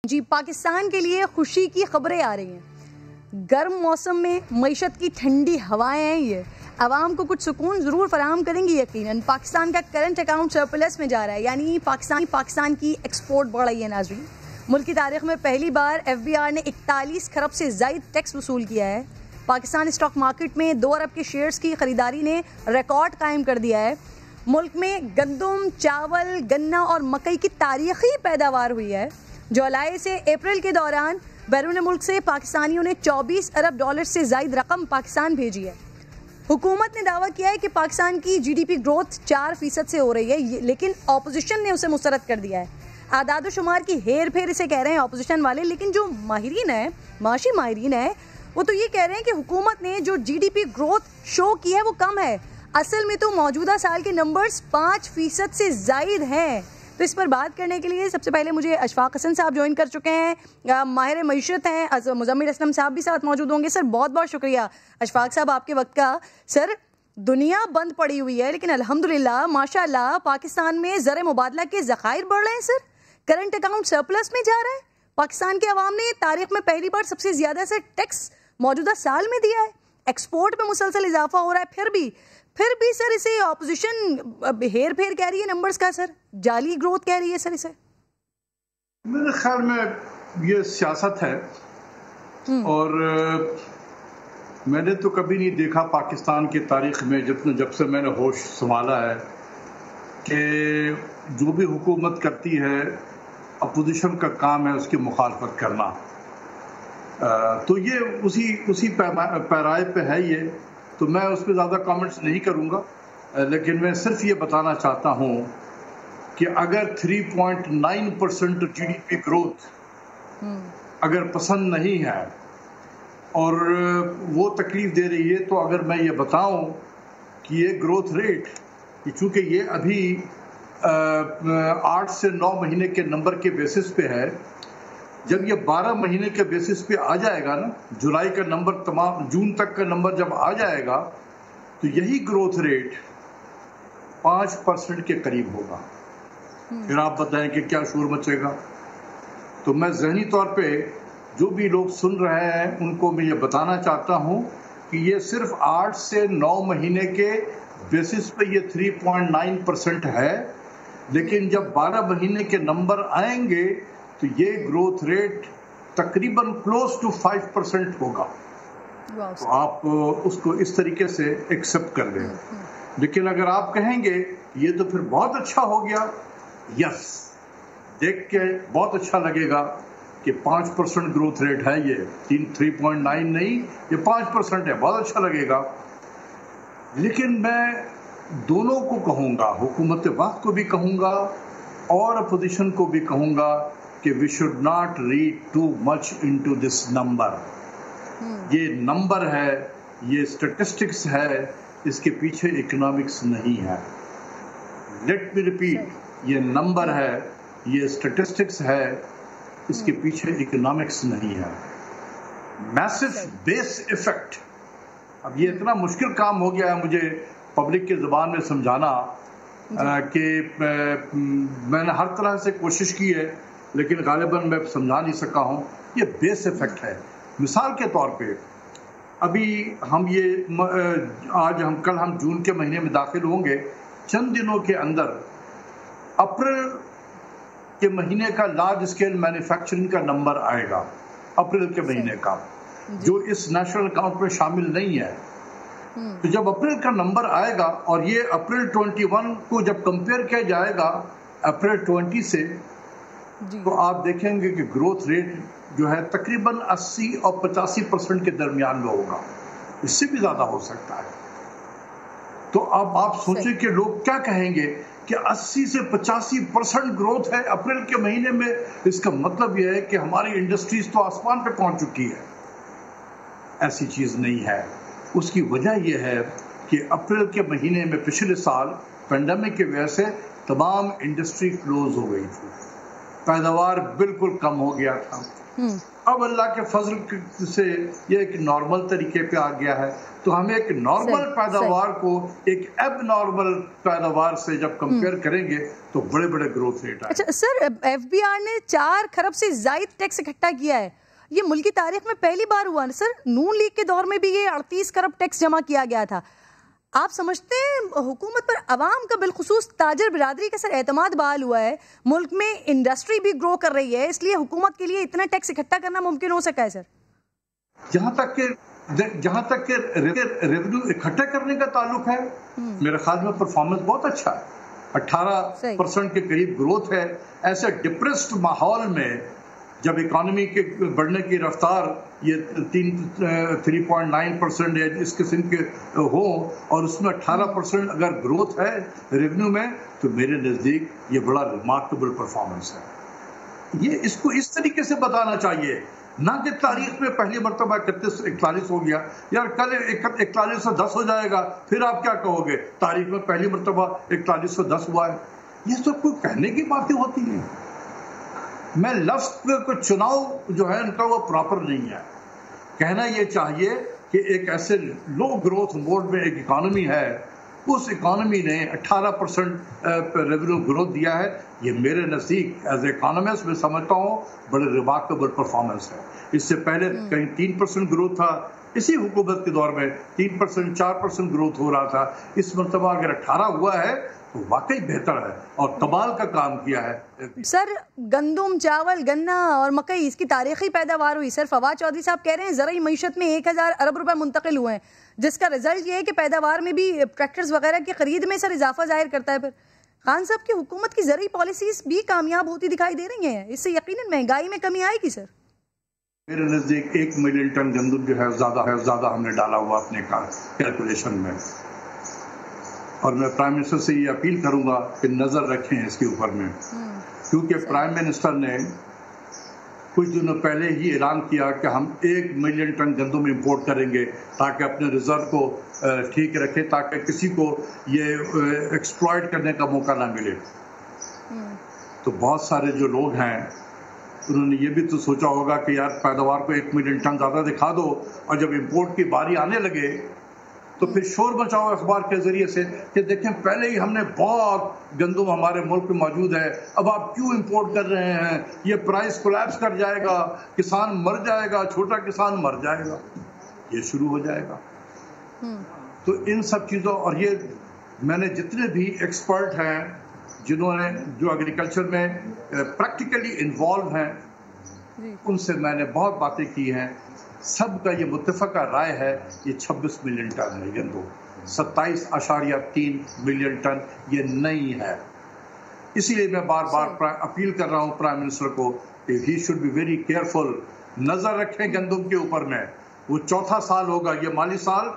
جی پاکستان کے لیے خوشی کی خبریں آ رہی ہیں. گرم موسم میں معیشت کی ٹھنڈی ہوائیں ہیں، یہ عوام کو کچھ سکون ضرور فراہم کریں گی. یقیناً پاکستان کا کرنٹ اکاؤنٹ سرپلس میں جا رہا ہے، یعنی پاکستان کی ایکسپورٹ بڑھ رہی ہے. ناظرین، ملک کی تاریخ میں پہلی بار ایف بی آر نے 41 کھرب سے زائد ٹیکس وصول کیا ہے. پاکستان اسٹاک مارکیٹ میں 2 ارب کے شیئرز کی خریداری نے ریکارڈ قائم کر دیا ہے. ملک میں گندم، چاول، گنا اور مکئی کی تاریخی پیداوار ہوئی ہے. جولائی سے اپریل کے دوران بیرون ملک سے پاکستانیوں نے 24 ارب ڈالر سے زائد رقم پاکستان بھیجی ہے. حکومت نے دعویٰ کیا ہے کہ پاکستان کی جی ڈی پی گروتھ 4% سے ہو رہی ہے، لیکن اپوزیشن نے اسے مسترد کر دیا ہے. اعداد و شمار کی ہیر پھیر اسے کہہ رہے ہیں اپوزیشن والے، لیکن جو ماہرین ہیں، معاشی ماہرین ہیں، وہ تو یہ کہہ رہے ہیں کہ حکومت نے جو جی ڈی پی گروتھ شو کی ہے وہ کم ہے. اصل میں تو موجودہ سال کے نمبرز 5% سے زائد ہیں. تو اس پر بات کرنے کے لیے سب سے پہلے مجھے اشفاق حسن صاحب جوائن کر چکے ہیں، ماہر معیشت ہیں. مزمل اسلم صاحب بھی ساتھ موجود ہوں گے. سر بہت بہت شکریہ اشفاق صاحب آپ کے وقت کا. سر، دنیا بند پڑی ہوئی ہے لیکن الحمدللہ ماشاءاللہ پاکستان میں زر مبادلہ کے ذخائر بڑھ رہے ہیں. سر، کرنٹ اکاؤنٹ سرپلس میں جا رہا ہے. پاکستان کے عوام نے تاریخ میں پہلی بار سب سے زیادہ سے ٹیکس موجودہ سال میں دیا ہے. ایکسپورٹ میں مسلسل اضافہ ہو رہا ہے. پھر بھی سر اسے اپوزیشن ہیر پھیر کہہ رہی ہے نمبرز کا. سر جعلی گروتھ کہہ رہی ہے. سر اسے میرے خیال میں یہ سیاست ہے، اور میں نے تو کبھی نہیں دیکھا پاکستان کی تاریخ میں جب سے میں نے ہوش سنبھالا ہے کہ جو بھی حکومت کرتی ہے اپوزیشن کا کام ہے اس کی مخالفت کرنا. تو یہ اسی پیرائے پہ ہے یہ. تو میں اس پہ زیادہ کامنٹس نہیں کروں گا، لیکن میں صرف یہ بتانا چاہتا ہوں کہ اگر 3.9% جی ڈی پی گروتھ اگر پسند نہیں ہے اور وہ تکلیف دے رہی ہے، تو اگر میں یہ بتاؤں کہ یہ گروتھ ریٹ، چونکہ یہ ابھی 8 سے 9 مہینے کے نمبر کے بیسس پہ ہے، جب یہ 12 مہینے کے بیسس پہ آ جائے گا نا، جولائی کا نمبر تمام جون تک کا نمبر جب آ جائے گا، تو یہی گروتھ ریٹ 5% کے قریب ہوگا. پھر آپ بتائیں کہ کیا شور مچے گا. تو میں ذہنی طور پہ جو بھی لوگ سن رہے ہیں ان کو میں یہ بتانا چاہتا ہوں کہ یہ صرف 8 سے 9 مہینے کے بیسس پہ یہ 3.9% ہے، لیکن جب 12 مہینے کے نمبر آئیں گے تو یہ گروتھ ریٹ تقریباً کلوز ٹو 5% ہوگا. تو آپ اس کو اس طریقے سے ایکسپٹ کر لیں. لیکن اگر آپ کہیں گے یہ تو پھر بہت اچھا ہو گیا، یس، دیکھ کے بہت اچھا لگے گا کہ 5% گروتھ ریٹ ہے، یہ 3.9 نہیں، یہ 5% ہے، بہت اچھا لگے گا. لیکن میں دونوں کو کہوں گا، حکومت وقت کو بھی کہوں گا اور اپوزیشن کو بھی کہوں گا کہ we should not read too much into this number. یہ نمبر ہے، یہ اسٹیٹسٹکس ہے، اس کے پیچھے اکنامکس نہیں ہے. لیٹ می ریپیٹ، یہ نمبر ہے، یہ اسٹیٹسٹکس ہے، اس کے پیچھے اکنامکس نہیں ہے. میسو بیس ایفیکٹ. اب یہ اتنا مشکل کام ہو گیا ہے مجھے پبلک کی زبان میں سمجھانا کہ میں نے ہر طرح سے کوشش کی ہے، لیکن غالباً میں سمجھا نہیں سکا ہوں. یہ بیس ایفیکٹ ہے. مثال کے طور پہ ابھی ہم کل ہم جون کے مہینے میں داخل ہوں گے. چند دنوں کے اندر اپریل کے مہینے کا لارج اسکیل مینوفیکچرنگ کا نمبر آئے گا، اپریل کے مہینے کا، جو اس نیشنل اکاؤنٹ میں شامل نہیں ہے. تو جب اپریل کا نمبر آئے گا اور یہ اپریل 21 کو جب کمپیئر کیا جائے گا اپریل 20 سے، تو آپ دیکھیں گے کہ گروتھ ریٹ جو ہے تقریباً 80 اور 85% کے درمیان میں ہوگا. اس سے بھی زیادہ ہو سکتا ہے. تو اب آپ سوچیں کہ لوگ کیا کہیں گے کہ 80 سے 85% گروتھ ہے اپریل کے مہینے میں. اس کا مطلب یہ ہے کہ ہماری انڈسٹریز تو آسمان پہ پہنچ چکی ہے. ایسی چیز نہیں ہے. اس کی وجہ یہ ہے کہ اپریل کے مہینے میں پچھلے سال پینڈیمک کی وجہ سے تمام انڈسٹری کلوز ہو گئی تھی، پیداوار بالکل کم ہو گیا تھا، اب اللہ کے فضل سے یہ ایک نارمل طریقے پہ آ گیا ہے، تو ہم ایک نارمل پیداوار کو ایک ایب نارمل پیداوار سے جب کمپیئر کریں گے تو بڑے بڑے گروتھ ریٹ آئے۔ اچھا سر، ایف بی آر نے 4 کھرب سے زائد ٹیکس اکٹھا کیا ہے، یہ ملک کی تاریخ میں پہلی بار ہوا نا سر؟ نون لیگ کے دور میں بھی یہ 38 کھرب ٹیکس جمع کیا گیا تھا۔ آپ سمجھتے ہیں حکومت پر عوام کا بالخصوص تاجر برادری کا سر اعتماد بحال ہوا ہے؟ ملک میں انڈسٹری بھی گرو کر رہی ہے، اس لیے حکومت کے لیے اتنا ٹیکس اکٹھا کرنا ممکن ہو سکا ہے سر؟ جہاں تک کہ ریونیو اکٹھا کرنے کا تعلق ہے، میرے خیال میں پرفارمنس بہت اچھا ہے، 18% کے قریب گروتھ ہے۔ ایسے ڈپریسڈ ماحول میں جب اکانومی کے بڑھنے کی رفتار یہ 3.9% ہے اس قسم کے ہو اور اس میں 18% اگر گروتھ ہے ریونیو میں، تو میرے نزدیک یہ بڑا ریمارکیبل پرفارمنس ہے۔ یہ اس کو اس طریقے سے بتانا چاہیے، نہ کہ تاریخ میں پہلی مرتبہ 41 ہو گیا، یار کل 4110 ہو جائے گا، پھر آپ کیا کہو گے تاریخ میں پہلی مرتبہ 4110 ہوا ہے؟ یہ سب کوئی کہنے کی باتیں ہوتی ہیں۔ میں لفظ کو چناؤ جو ہے ان کا وہ پراپر نہیں ہے۔ کہنا یہ چاہیے کہ ایک ایسے لو گروتھ موڈ میں ایک اکانومی ہے، اس اکانومی نے 18% ریونیو گروتھ دیا ہے، یہ میرے نزدیک ایز اے اکانومسٹ میں سمجھتا ہوں بڑے ریمارکیبل پرفارمنس ہے۔ اس سے پہلے کہیں 3% گروتھ تھا، اسی حکومت کے دور میں 3% 4% گروتھ ہو رہا تھا، اس مرتبہ اگر 18 ہوا ہے تو واقعی بہتر ہے اور کمال کا کام کیا ہے۔ سر گندم، چاول، گنا اور مکئی اس کی تاریخی پیداوار ہوئی سر۔ فواد چودھری صاحب کہہ رہے ہیں زرعی معیشت میں 1000 ارب روپے منتقل ہوئے ہیں، جس کا رزلٹ یہ ہے کہ پیداوار میں بھی ٹریکٹرز وغیرہ کی خرید میں سر اضافہ ظاہر کرتا ہے۔ پھر خان صاحب کی حکومت کی زرعی پالیسیز بھی کامیاب ہوتی دکھائی دے رہی ہیں، اس سے یقیناً مہنگائی میں کمی آئے گی سر۔ میرے نزدیک 1 ملین ٹن گندم جو ہے زیادہ ہم نے ڈالا ہوا اپنے کیلکولیشن میں، اور میں پرائم منسٹر سے یہ اپیل کروں گا کہ نظر رکھیں اس کے اوپر میں، کیونکہ پرائم منسٹر نے کچھ دنوں پہلے ہی اعلان کیا کہ ہم 1 ملین ٹن گندم امپورٹ کریں گے تاکہ اپنے ریزرو کو ٹھیک رکھے، تاکہ کسی کو یہ ایکسپلائٹ کرنے کا موقع نہ ملے۔ تو بہت سارے جو لوگ ہیں انہوں نے یہ بھی تو سوچا ہوگا کہ یار پیداوار کو 1 ملین ٹن زیادہ دکھا دو، اور جب امپورٹ کی باری آنے لگے تو پھر شور مچاؤ اخبار کے ذریعے سے کہ دیکھیں پہلے ہی ہم نے بہت گندم ہمارے ملک میں موجود ہے، اب آپ کیوں امپورٹ کر رہے ہیں، یہ پرائس کولیپس کر جائے گا، کسان مر جائے گا، چھوٹا کسان مر جائے گا، یہ شروع ہو جائے گا۔ تو ان سب چیزوں، اور یہ میں نے جتنے بھی ایکسپرٹ ہیں جنہوں نے جو ایگریکلچر میں پریکٹیکلی انوالو ہیں ان سے میں نے بہت باتیں کی ہیں، سب کا یہ متفقہ رائے ہے یہ 26 ملین ٹن ہے گندم، 27.3 ملین ٹن یہ نہیں ہے۔ اسی لیے میں بار بار اپیل کر رہا ہوں پرائم منسٹر کو کہ he should be very careful, نظر رکھیں گندم کے اوپر میں۔ وہ چوتھا سال ہوگا، یہ مالی سال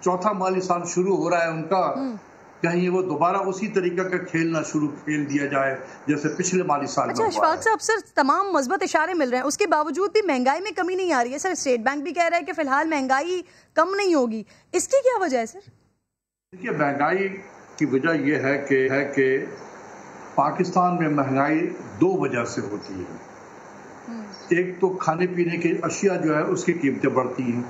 چوتھا مالی سال شروع ہو رہا ہے ان کا، کہیں وہ دوبارہ اسی طریقے کا کھیل دیا جائے جیسے پچھلے مالی سال میں ہوا ہے۔ اچھا اشفاق صاحب، سر تمام مثبت اشارے مل رہے ہیں، اس کے باوجود بھی مہنگائی میں کمی نہیں آ رہی ہے سر۔ اسٹیٹ بینک بھی کہہ رہا ہے کہ فی الحال مہنگائی کم نہیں ہوگی، اس کی کیا وجہ ہے سر؟ دیکھیے مہنگائی کی وجہ یہ ہے کہ پاکستان میں مہنگائی 2 وجہ سے ہوتی ہے۔ ایک تو کھانے پینے کی اشیاء جو ہے اس کی قیمتیں بڑھتی ہیں،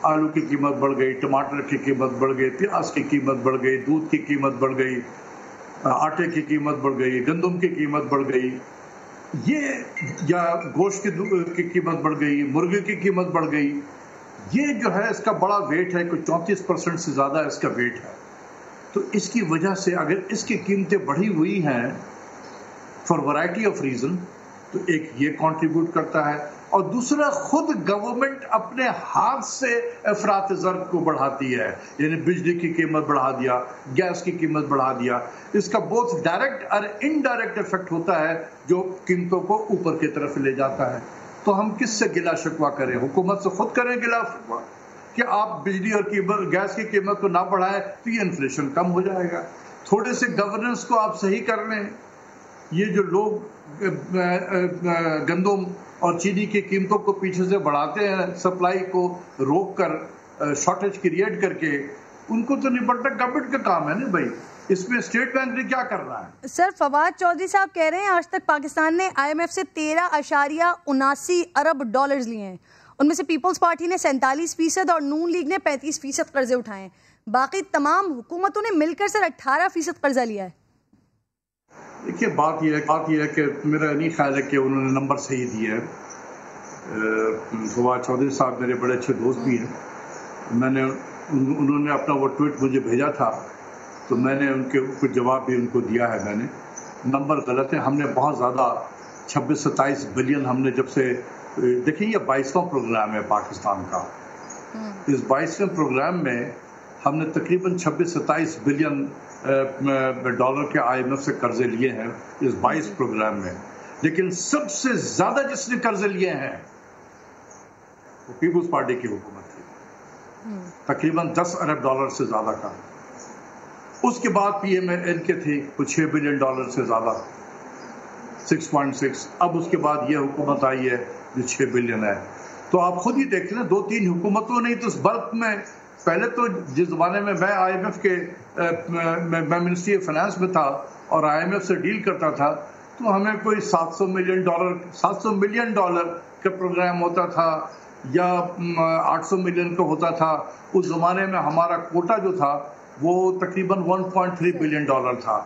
آلو کی قیمت بڑھ گئی، ٹماٹر کی قیمت بڑھ گئی، پیاز کی قیمت بڑھ گئی، دودھ کی قیمت بڑھ گئی، آٹے کی قیمت بڑھ گئی، گندم کی قیمت بڑھ گئی، یا گوشت کی قیمت بڑھ گئی، مرغے کی قیمت بڑھ گئی۔ یہ جو ہے اس کا بڑا ویٹ ہے، کوئی 34% سے زیادہ اس کا ویٹ ہے۔ تو اس کی وجہ سے اگر اس کی قیمتیں بڑھی ہوئی ہیں فار ورائٹی آف ریزن، تو ایک یہ کنٹریبیوٹ کرتا ہے، اور دوسرا خود گورنمنٹ اپنے ہاتھ سے افراط زر کو بڑھاتی ہے، یعنی بجلی کی قیمت بڑھا دیا، گیس کی قیمت بڑھا دیا۔ اس کا بہت ڈائریکٹ اور انڈائریکٹ افیکٹ ہوتا ہے جو قیمتوں کو اوپر کی طرف لے جاتا ہے۔ تو ہم کس سے گلا شکوہ کریں؟ حکومت سے خود کریں گلا شکوہ کہ آپ بجلی اور گیس کی قیمت کو نہ بڑھائیں تو یہ انفلیشن کم ہو جائے گا۔ تھوڑے سے گورننس کو آپ صحیح کر لیں۔ یہ جو لوگ گندم اور چینی کی قیمتوں کو پیچھے سے بڑھاتے ہیں، سپلائی کو روک کر، شارٹیج کریٹ کر کے، ان کو تو نپٹنا گورنمنٹ کا کام ہے نا بھائی۔ اس میں اسٹیٹ بینک نے کیا کرنا ہے؟ سر فواد چودھری صاحب کہہ رہے ہیں آج تک پاکستان نے آئی ایم ایف سے 13.79 ارب ڈالرز لیے ہیں، ان میں سے پیپلز پارٹی نے 47% اور نون لیگ نے 35% قرضے اٹھائے ہیں، باقی تمام حکومتوں نے مل کر سر 18% قرضہ لیا ہے۔ دیکھیے بات یہ ہے کہ میرا نہیں خیال ہے کہ انہوں نے نمبر صحیح دیا ہے۔ فواد چودھری صاحب میرے بڑے اچھے دوست بھی ہیں، انہوں نے اپنا وہ ٹویٹ مجھے بھیجا تھا تو میں نے ان کے کچھ جواب بھی ان کو دیا ہے۔ میں نے نمبر غلط ہے، ہم نے بہت زیادہ 26-27 بلین ہم نے جب سے دیکھیں یہ 22واں پروگرام ہے پاکستان کا، اس 22ویں پروگرام میں ہم نے تقریباً 26-27 بلین ڈالر کے آئی ایم ایف سے قرضے لیے ہیں اس 22 پروگرام میں، لیکن سب سے زیادہ جس نے قرضے لیے ہیں وہ پیپلز پارٹی کی حکومت تھی، تقریباً 10 ارب ڈالر سے زیادہ کا۔ اس کے بعد پی ایم ایل کے تھے کچھ 6 بلین ڈالر سے زیادہ، 6.6۔ اب اس کے بعد یہ حکومت آئی ہے جو 6 بلین ہے۔ تو آپ خود ہی دیکھ لیں 2-3 حکومتوں نے تو اس بلک میں، پہلے تو جس زمانے میں میں آئی ایم ایف کے میں منسٹری آف فائنانس میں تھا اور آئی ایم ایف سے ڈیل کرتا تھا تو ہمیں کوئی 700 ملین ڈالر کا پروگرام ہوتا تھا یا 800 ملین کا ہوتا تھا۔ اس زمانے میں ہمارا کوٹا جو تھا وہ تقریباً 1.3 بلین ڈالر تھا۔